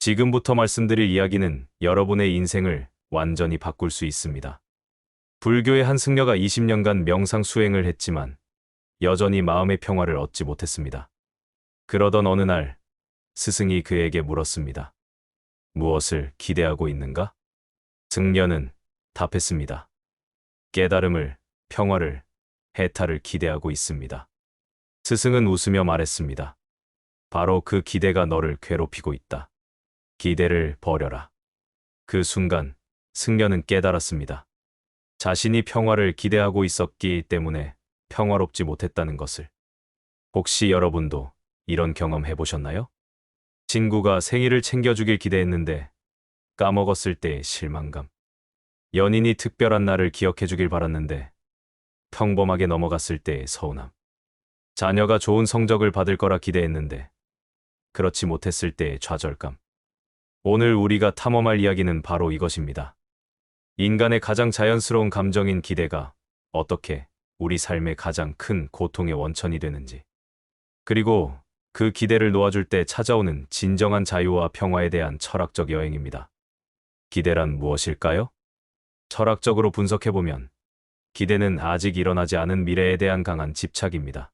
지금부터 말씀드릴 이야기는 여러분의 인생을 완전히 바꿀 수 있습니다. 불교의 한 승려가 20년간 명상 수행을 했지만 여전히 마음의 평화를 얻지 못했습니다. 그러던 어느 날 스승이 그에게 물었습니다. 무엇을 기대하고 있는가? 승려는 답했습니다. 깨달음을, 평화를, 해탈을 기대하고 있습니다. 스승은 웃으며 말했습니다. 바로 그 기대가 너를 괴롭히고 있다. 기대를 버려라. 그 순간 승려는 깨달았습니다. 자신이 평화를 기대하고 있었기 때문에 평화롭지 못했다는 것을. 혹시 여러분도 이런 경험 해보셨나요? 친구가 생일을 챙겨주길 기대했는데 까먹었을 때의 실망감. 연인이 특별한 날을 기억해주길 바랐는데 평범하게 넘어갔을 때의 서운함. 자녀가 좋은 성적을 받을 거라 기대했는데 그렇지 못했을 때의 좌절감. 오늘 우리가 탐험할 이야기는 바로 이것입니다. 인간의 가장 자연스러운 감정인 기대가 어떻게 우리 삶의 가장 큰 고통의 원천이 되는지, 그리고 그 기대를 놓아줄 때 찾아오는 진정한 자유와 평화에 대한 철학적 여행입니다. 기대란 무엇일까요? 철학적으로 분석해보면 기대는 아직 일어나지 않은 미래에 대한 강한 집착입니다.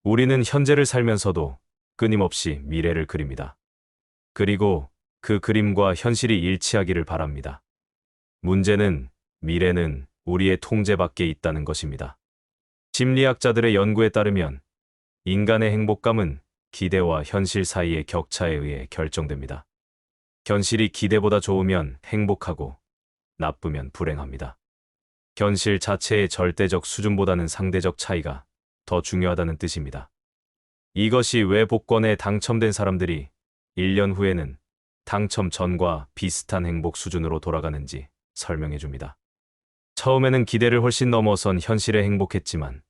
우리는 현재를 살면서도 끊임없이 미래를 그립니다. 그리고 그 그림과 현실이 일치하기를 바랍니다. 문제는 미래는 우리의 통제 밖에 있다는 것입니다. 심리학자들의 연구에 따르면 인간의 행복감은 기대와 현실 사이의 격차에 의해 결정됩니다. 현실이 기대보다 좋으면 행복하고 나쁘면 불행합니다. 현실 자체의 절대적 수준보다는 상대적 차이가 더 중요하다는 뜻입니다. 이것이 왜 복권에 당첨된 사람들이 1년 후에는 당첨 전과 비슷한 행복 수준으로 돌아가는지 설명해 줍니다. 처음에는 기대를 훨씬 넘어선 현실에 행복했지만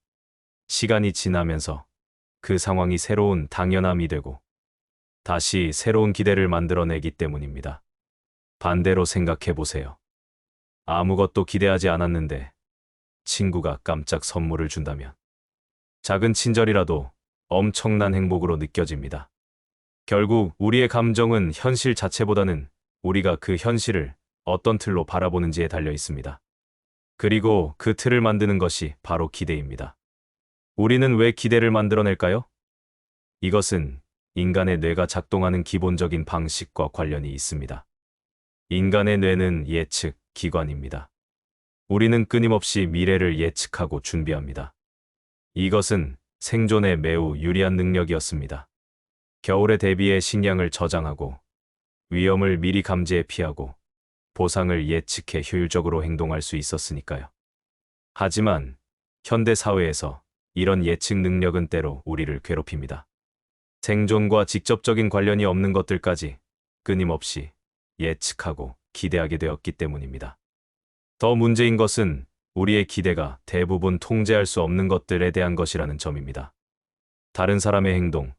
시간이 지나면서 그 상황이 새로운 당연함이 되고 다시 새로운 기대를 만들어내기 때문입니다. 반대로 생각해 보세요. 아무것도 기대하지 않았는데 친구가 깜짝 선물을 준다면 작은 친절이라도 엄청난 행복으로 느껴집니다. 결국 우리의 감정은 현실 자체보다는 우리가 그 현실을 어떤 틀로 바라보는지에 달려 있습니다. 그리고 그 틀을 만드는 것이 바로 기대입니다. 우리는 왜 기대를 만들어낼까요? 이것은 인간의 뇌가 작동하는 기본적인 방식과 관련이 있습니다. 인간의 뇌는 예측 기관입니다. 우리는 끊임없이 미래를 예측하고 준비합니다. 이것은 생존에 매우 유리한 능력이었습니다. 겨울에 대비해 식량을 저장하고 위험을 미리 감지해 피하고 보상을 예측해 효율적으로 행동할 수 있었으니까요. 하지만 현대 사회에서 이런 예측 능력은 때로 우리를 괴롭힙니다. 생존과 직접적인 관련이 없는 것들까지 끊임없이 예측하고 기대하게 되었기 때문입니다. 더 문제인 것은 우리의 기대가 대부분 통제할 수 없는 것들에 대한 것이라는 점입니다. 다른 사람의 행동,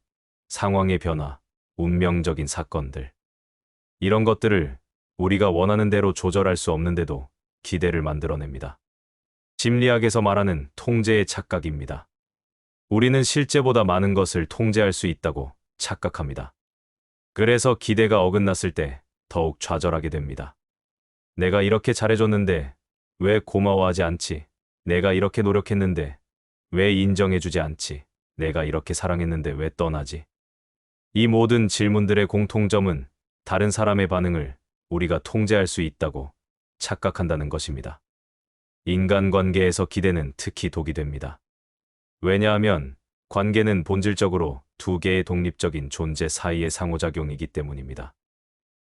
상황의 변화, 운명적인 사건들. 이런 것들을 우리가 원하는 대로 조절할 수 없는데도 기대를 만들어냅니다. 심리학에서 말하는 통제의 착각입니다. 우리는 실제보다 많은 것을 통제할 수 있다고 착각합니다. 그래서 기대가 어긋났을 때 더욱 좌절하게 됩니다. 내가 이렇게 잘해줬는데 왜 고마워하지 않지? 내가 이렇게 노력했는데 왜 인정해주지 않지? 내가 이렇게 사랑했는데 왜 떠나지? 이 모든 질문들의 공통점은 다른 사람의 반응을 우리가 통제할 수 있다고 착각한다는 것입니다. 인간관계에서 기대는 특히 독이 됩니다. 왜냐하면 관계는 본질적으로 두 개의 독립적인 존재 사이의 상호작용이기 때문입니다.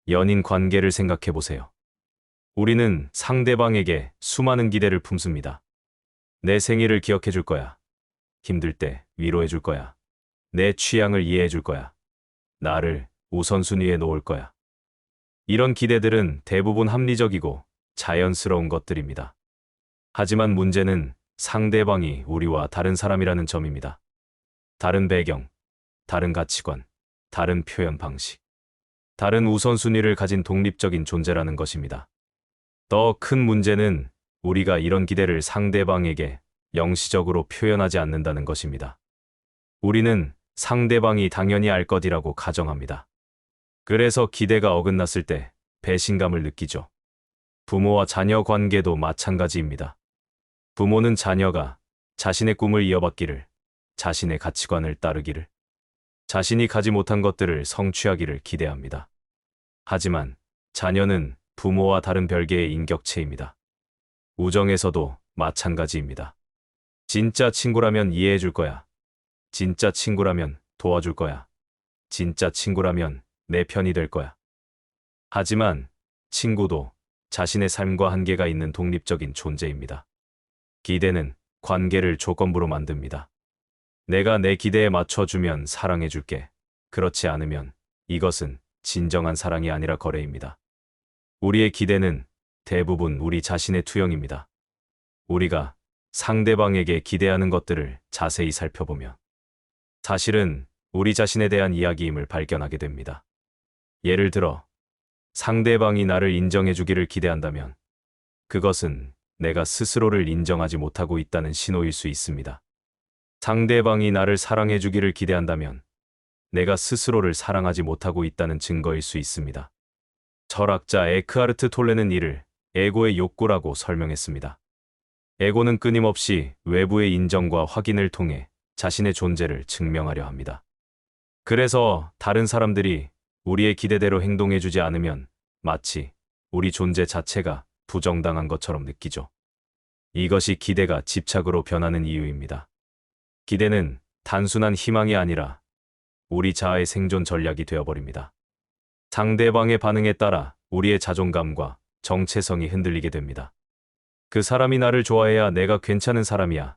연인 관계를 생각해 보세요. 우리는 상대방에게 수많은 기대를 품습니다. 내 생일을 기억해 줄 거야. 힘들 때 위로해 줄 거야. 내 취향을 이해해 줄 거야. 나를 우선순위에 놓을 거야. 이런 기대들은 대부분 합리적이고 자연스러운 것들입니다. 하지만 문제는 상대방이 우리와 다른 사람이라는 점입니다. 다른 배경, 다른 가치관, 다른 표현 방식, 다른 우선순위를 가진 독립적인 존재라는 것입니다. 더 큰 문제는 우리가 이런 기대를 상대방에게 영시적으로 표현하지 않는다는 것입니다. 우리는 상대방이 당연히 알 것이라고 가정합니다. 그래서 기대가 어긋났을 때 배신감을 느끼죠. 부모와 자녀 관계도 마찬가지입니다. 부모는 자녀가 자신의 꿈을 이어받기를, 자신의 가치관을 따르기를, 자신이 가지 못한 것들을 성취하기를 기대합니다. 하지만 자녀는 부모와 다른 별개의 인격체입니다. 우정에서도 마찬가지입니다. 진짜 친구라면 이해해 줄 거야. 진짜 친구라면 도와줄 거야. 진짜 친구라면 내 편이 될 거야. 하지만 친구도 자신의 삶과 한계가 있는 독립적인 존재입니다. 기대는 관계를 조건부로 만듭니다. 내가 내 기대에 맞춰주면 사랑해줄게. 그렇지 않으면 이것은 진정한 사랑이 아니라 거래입니다. 우리의 기대는 대부분 우리 자신의 투영입니다. 우리가 상대방에게 기대하는 것들을 자세히 살펴보면 사실은 우리 자신에 대한 이야기임을 발견하게 됩니다. 예를 들어 상대방이 나를 인정해주기를 기대한다면 그것은 내가 스스로를 인정하지 못하고 있다는 신호일 수 있습니다. 상대방이 나를 사랑해주기를 기대한다면 내가 스스로를 사랑하지 못하고 있다는 증거일 수 있습니다. 철학자 에크하르트 톨레는 이를 에고의 욕구라고 설명했습니다. 에고는 끊임없이 외부의 인정과 확인을 통해 자신의 존재를 증명하려 합니다. 그래서 다른 사람들이 우리의 기대대로 행동해주지 않으면 마치 우리 존재 자체가 부정당한 것처럼 느끼죠. 이것이 기대가 집착으로 변하는 이유입니다. 기대는 단순한 희망이 아니라 우리 자아의 생존 전략이 되어버립니다. 상대방의 반응에 따라 우리의 자존감과 정체성이 흔들리게 됩니다. 그 사람이 나를 좋아해야 내가 괜찮은 사람이야.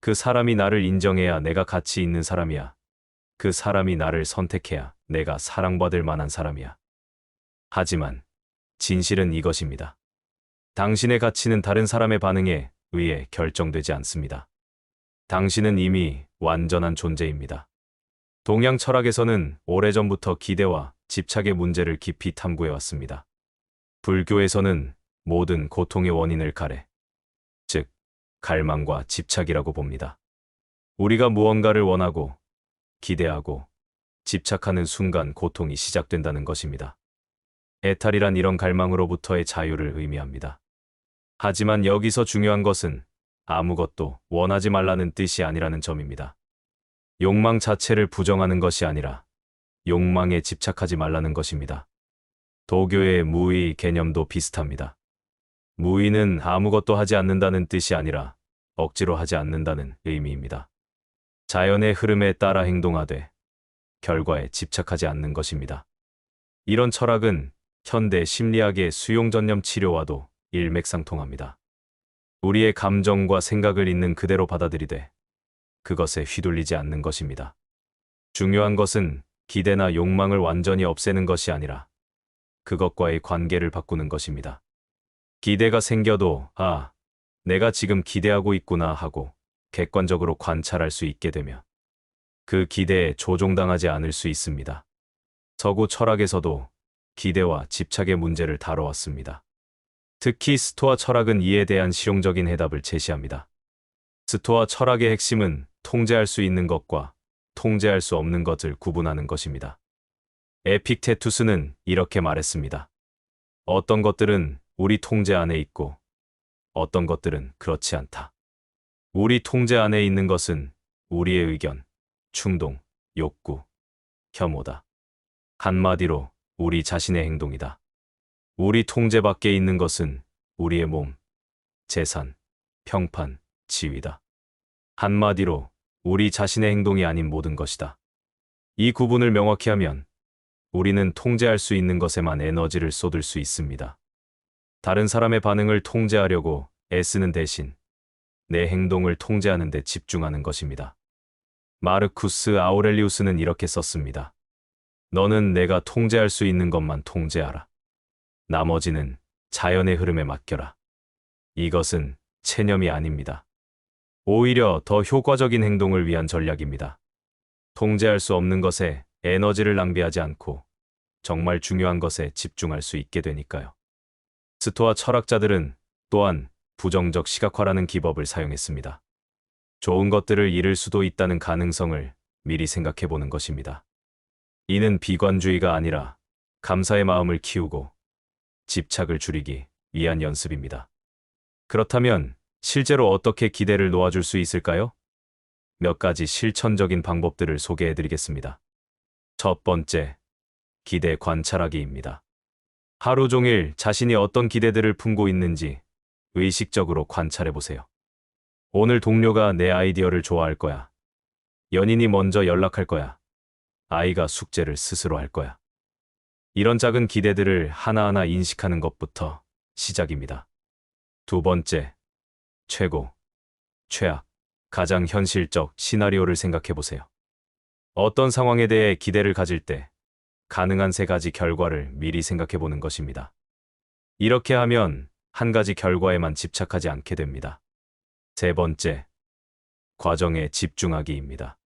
그 사람이 나를 인정해야 내가 가치 있는 사람이야. 그 사람이 나를 선택해야 내가 사랑받을 만한 사람이야. 하지만 진실은 이것입니다. 당신의 가치는 다른 사람의 반응에 의해 결정되지 않습니다. 당신은 이미 완전한 존재입니다. 동양 철학에서는 오래전부터 기대와 집착의 문제를 깊이 탐구해왔습니다. 불교에서는 모든 고통의 원인을 가래, 즉 갈망과 집착이라고 봅니다. 우리가 무언가를 원하고 기대하고 집착하는 순간 고통이 시작된다는 것입니다. 해탈이란 이런 갈망으로부터의 자유를 의미합니다. 하지만 여기서 중요한 것은 아무것도 원하지 말라는 뜻이 아니라는 점입니다. 욕망 자체를 부정하는 것이 아니라 욕망에 집착하지 말라는 것입니다. 도교의 무의 개념도 비슷합니다. 무의는 아무것도 하지 않는다는 뜻이 아니라 억지로 하지 않는다는 의미입니다. 자연의 흐름에 따라 행동하되 결과에 집착하지 않는 것입니다. 이런 철학은 현대 심리학의 수용전념 치료와도 일맥상통합니다. 우리의 감정과 생각을 있는 그대로 받아들이되 그것에 휘둘리지 않는 것입니다. 중요한 것은 기대나 욕망을 완전히 없애는 것이 아니라 그것과의 관계를 바꾸는 것입니다. 기대가 생겨도 내가 지금 기대하고 있구나 하고 객관적으로 관찰할 수 있게 되면 그 기대에 조종당하지 않을 수 있습니다. 서구 철학에서도 기대와 집착의 문제를 다뤄왔습니다. 특히 스토아 철학은 이에 대한 실용적인 해답을 제시합니다. 스토아 철학의 핵심은 통제할 수 있는 것과 통제할 수 없는 것을 구분하는 것입니다. 에픽테투스는 이렇게 말했습니다. 어떤 것들은 우리 통제 안에 있고 어떤 것들은 그렇지 않다. 우리 통제 안에 있는 것은 우리의 의견, 충동, 욕구, 혐오다. 한마디로 우리 자신의 행동이다. 우리 통제 밖에 있는 것은 우리의 몸, 재산, 평판, 지위다. 한마디로 우리 자신의 행동이 아닌 모든 것이다. 이 구분을 명확히 하면 우리는 통제할 수 있는 것에만 에너지를 쏟을 수 있습니다. 다른 사람의 반응을 통제하려고 애쓰는 대신 내 행동을 통제하는 데 집중하는 것입니다. 마르쿠스 아우렐리우스는 이렇게 썼습니다. 너는 내가 통제할 수 있는 것만 통제하라. 나머지는 자연의 흐름에 맡겨라. 이것은 체념이 아닙니다. 오히려 더 효과적인 행동을 위한 전략입니다. 통제할 수 없는 것에 에너지를 낭비하지 않고 정말 중요한 것에 집중할 수 있게 되니까요. 스토아 철학자들은 또한 부정적 시각화라는 기법을 사용했습니다. 좋은 것들을 잃을 수도 있다는 가능성을 미리 생각해 보는 것입니다. 이는 비관주의가 아니라 감사의 마음을 키우고 집착을 줄이기 위한 연습입니다. 그렇다면 실제로 어떻게 기대를 놓아줄 수 있을까요? 몇 가지 실천적인 방법들을 소개해 드리겠습니다. 첫 번째, 기대 관찰하기입니다. 하루 종일 자신이 어떤 기대들을 품고 있는지 의식적으로 관찰해 보세요. 오늘 동료가 내 아이디어를 좋아할 거야. 연인이 먼저 연락할 거야. 아이가 숙제를 스스로 할 거야. 이런 작은 기대들을 하나하나 인식하는 것부터 시작입니다. 두 번째, 최고, 최악, 가장 현실적 시나리오를 생각해 보세요. 어떤 상황에 대해 기대를 가질 때 가능한 세 가지 결과를 미리 생각해 보는 것입니다. 이렇게 하면 한 가지 결과에만 집착하지 않게 됩니다. 세 번째, 과정에 집중하기입니다.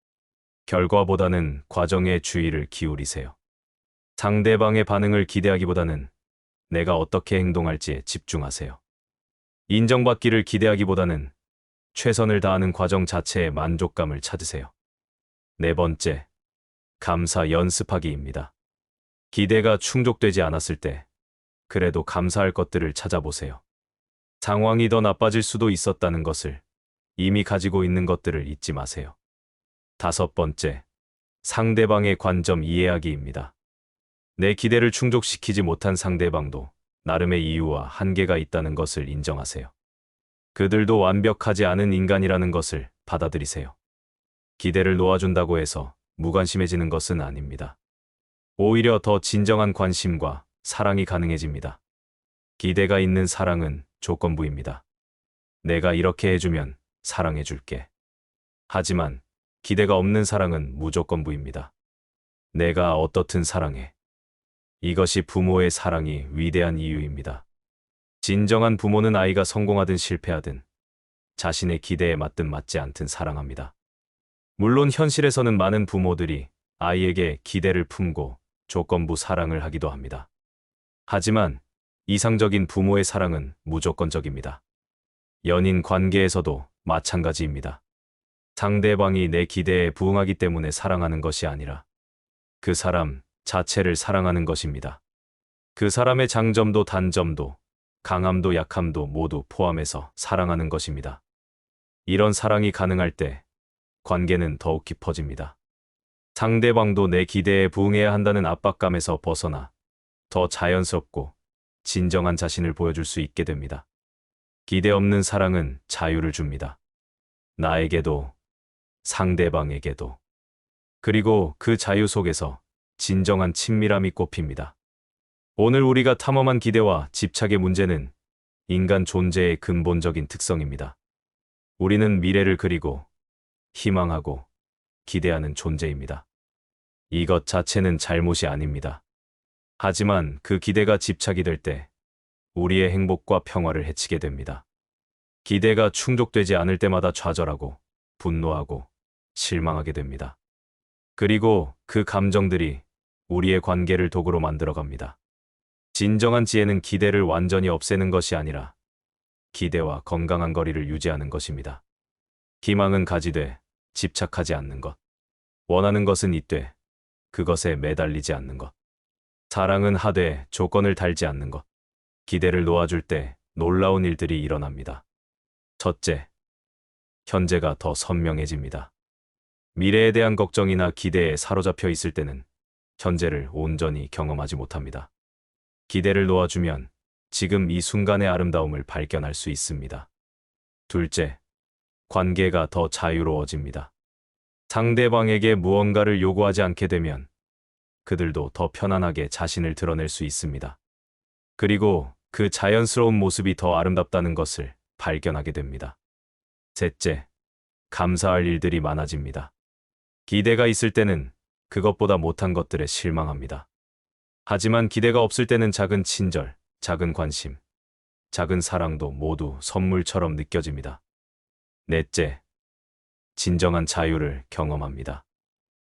결과보다는 과정에 주의를 기울이세요. 상대방의 반응을 기대하기보다는 내가 어떻게 행동할지에 집중하세요. 인정받기를 기대하기보다는 최선을 다하는 과정 자체의 만족감을 찾으세요. 네 번째, 감사 연습하기입니다. 기대가 충족되지 않았을 때 그래도 감사할 것들을 찾아보세요. 상황이 더 나빠질 수도 있었다는 것을, 이미 가지고 있는 것들을 잊지 마세요. 다섯 번째, 상대방의 관점 이해하기입니다. 내 기대를 충족시키지 못한 상대방도 나름의 이유와 한계가 있다는 것을 인정하세요. 그들도 완벽하지 않은 인간이라는 것을 받아들이세요. 기대를 놓아준다고 해서 무관심해지는 것은 아닙니다. 오히려 더 진정한 관심과 사랑이 가능해집니다. 기대가 있는 사랑은 조건부입니다. 내가 이렇게 해주면 사랑해줄게. 하지만 기대가 없는 사랑은 무조건부입니다. 내가 어떻든 사랑해. 이것이 부모의 사랑이 위대한 이유입니다. 진정한 부모는 아이가 성공하든 실패하든 자신의 기대에 맞든 맞지 않든 사랑합니다. 물론 현실에서는 많은 부모들이 아이에게 기대를 품고 조건부 사랑을 하기도 합니다. 하지만 이상적인 부모의 사랑은 무조건적입니다. 연인 관계에서도 마찬가지입니다. 상대방이 내 기대에 부응하기 때문에 사랑하는 것이 아니라 그 사람 자체를 사랑하는 것입니다. 그 사람의 장점도 단점도 강함도 약함도 모두 포함해서 사랑하는 것입니다. 이런 사랑이 가능할 때 관계는 더욱 깊어집니다. 상대방도 내 기대에 부응해야 한다는 압박감에서 벗어나 더 자연스럽고 진정한 자신을 보여줄 수 있게 됩니다. 기대 없는 사랑은 자유를 줍니다. 나에게도 상대방에게도. 그리고 그 자유 속에서 진정한 친밀함이 꽃핍니다. 오늘 우리가 탐험한 기대와 집착의 문제는 인간 존재의 근본적인 특성입니다. 우리는 미래를 그리고 희망하고 기대하는 존재입니다. 이것 자체는 잘못이 아닙니다. 하지만 그 기대가 집착이 될 때 우리의 행복과 평화를 해치게 됩니다. 기대가 충족되지 않을 때마다 좌절하고 분노하고 실망하게 됩니다. 그리고 그 감정들이 우리의 관계를 도구로 만들어갑니다. 진정한 지혜는 기대를 완전히 없애는 것이 아니라 기대와 건강한 거리를 유지하는 것입니다. 기망은 가지되 집착하지 않는 것. 원하는 것은 있되 그것에 매달리지 않는 것. 사랑은 하되 조건을 달지 않는 것. 기대를 놓아줄 때 놀라운 일들이 일어납니다. 첫째, 현재가 더 선명해집니다. 미래에 대한 걱정이나 기대에 사로잡혀 있을 때는 현재를 온전히 경험하지 못합니다. 기대를 놓아주면 지금 이 순간의 아름다움을 발견할 수 있습니다. 둘째, 관계가 더 자유로워집니다. 상대방에게 무언가를 요구하지 않게 되면 그들도 더 편안하게 자신을 드러낼 수 있습니다. 그리고 그 자연스러운 모습이 더 아름답다는 것을 발견하게 됩니다. 셋째, 감사할 일들이 많아집니다. 기대가 있을 때는 그것보다 못한 것들에 실망합니다. 하지만 기대가 없을 때는 작은 친절, 작은 관심, 작은 사랑도 모두 선물처럼 느껴집니다. 넷째, 진정한 자유를 경험합니다.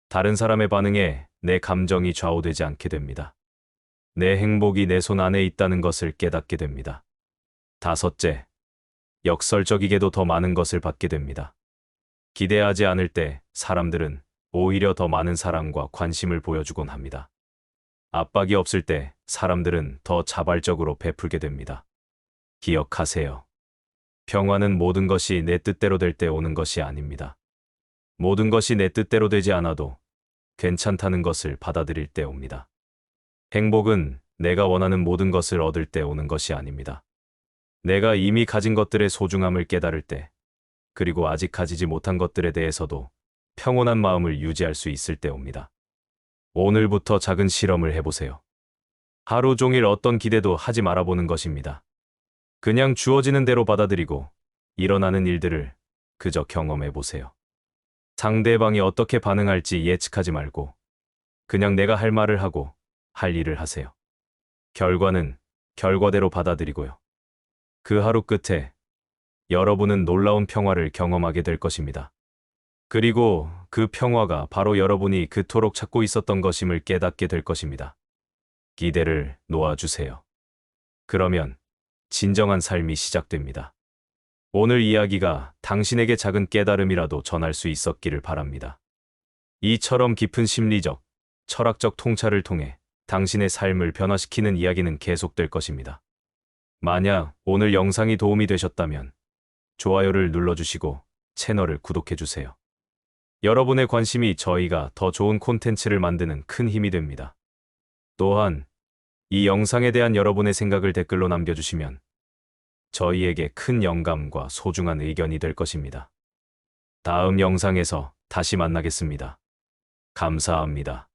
다른 사람의 반응에 내 감정이 좌우되지 않게 됩니다. 내 행복이 내 손 안에 있다는 것을 깨닫게 됩니다. 다섯째, 역설적이게도 더 많은 것을 받게 됩니다. 기대하지 않을 때 사람들은 오히려 더 많은 사랑과 관심을 보여주곤 합니다. 압박이 없을 때 사람들은 더 자발적으로 베풀게 됩니다. 기억하세요. 평화는 모든 것이 내 뜻대로 될 때 오는 것이 아닙니다. 모든 것이 내 뜻대로 되지 않아도 괜찮다는 것을 받아들일 때 옵니다. 행복은 내가 원하는 모든 것을 얻을 때 오는 것이 아닙니다. 내가 이미 가진 것들의 소중함을 깨달을 때, 그리고 아직 가지지 못한 것들에 대해서도 평온한 마음을 유지할 수 있을 때 옵니다. 오늘부터 작은 실험을 해보세요. 하루 종일 어떤 기대도 하지 말아보는 것입니다. 그냥 주어지는 대로 받아들이고 일어나는 일들을 그저 경험해보세요. 상대방이 어떻게 반응할지 예측하지 말고 그냥 내가 할 말을 하고 할 일을 하세요. 결과는 결과대로 받아들이고요. 그 하루 끝에 여러분은 놀라운 평화를 경험하게 될 것입니다. 그리고 그 평화가 바로 여러분이 그토록 찾고 있었던 것임을 깨닫게 될 것입니다. 기대를 놓아주세요. 그러면 진정한 삶이 시작됩니다. 오늘 이야기가 당신에게 작은 깨달음이라도 전할 수 있었기를 바랍니다. 이처럼 깊은 심리적, 철학적 통찰을 통해 당신의 삶을 변화시키는 이야기는 계속될 것입니다. 만약 오늘 영상이 도움이 되셨다면 좋아요를 눌러주시고 채널을 구독해주세요. 여러분의 관심이 저희가 더 좋은 콘텐츠를 만드는 큰 힘이 됩니다. 또한 이 영상에 대한 여러분의 생각을 댓글로 남겨주시면 저희에게 큰 영감과 소중한 의견이 될 것입니다. 다음 영상에서 다시 만나겠습니다. 감사합니다.